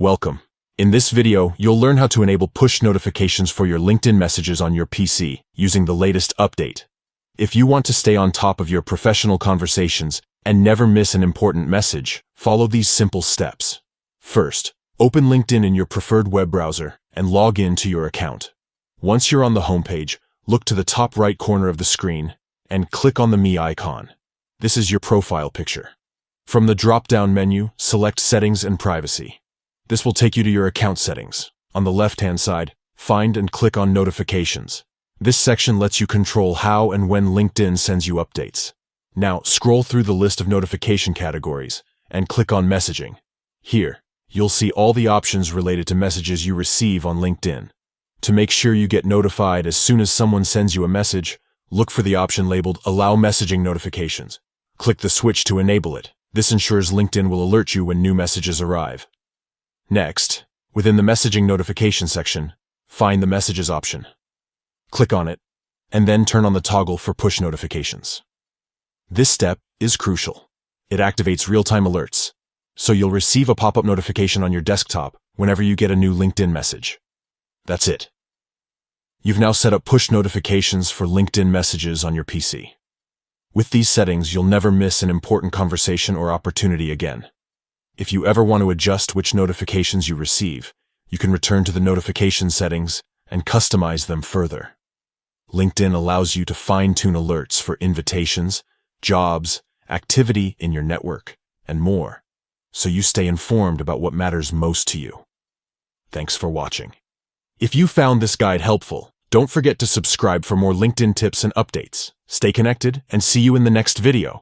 Welcome. In this video, you'll learn how to enable push notifications for your LinkedIn messages on your PC using the latest update. If you want to stay on top of your professional conversations and never miss an important message, follow these simple steps. First, open LinkedIn in your preferred web browser and log in to your account. Once you're on the homepage, look to the top right corner of the screen and click on the Me icon. This is your profile picture. From the drop-down menu, select Settings and Privacy. This will take you to your account settings. On the left-hand side, find and click on Notifications. This section lets you control how and when LinkedIn sends you updates. Now, scroll through the list of notification categories and click on Messaging. Here, you'll see all the options related to messages you receive on LinkedIn. To make sure you get notified as soon as someone sends you a message, look for the option labeled Allow Messaging Notifications. Click the switch to enable it. This ensures LinkedIn will alert you when new messages arrive. Next, within the Messaging Notification section, find the Messages option. Click on it, and then turn on the toggle for push notifications. This step is crucial. It activates real-time alerts, so you'll receive a pop-up notification on your desktop whenever you get a new LinkedIn message. That's it. You've now set up push notifications for LinkedIn messages on your PC. With these settings, you'll never miss an important conversation or opportunity again. If you ever want to adjust which notifications you receive, you can return to the notification settings and customize them further. LinkedIn allows you to fine-tune alerts for invitations, jobs, activity in your network, and more, so you stay informed about what matters most to you. Thanks for watching. If you found this guide helpful, don't forget to subscribe for more LinkedIn tips and updates. Stay connected and see you in the next video.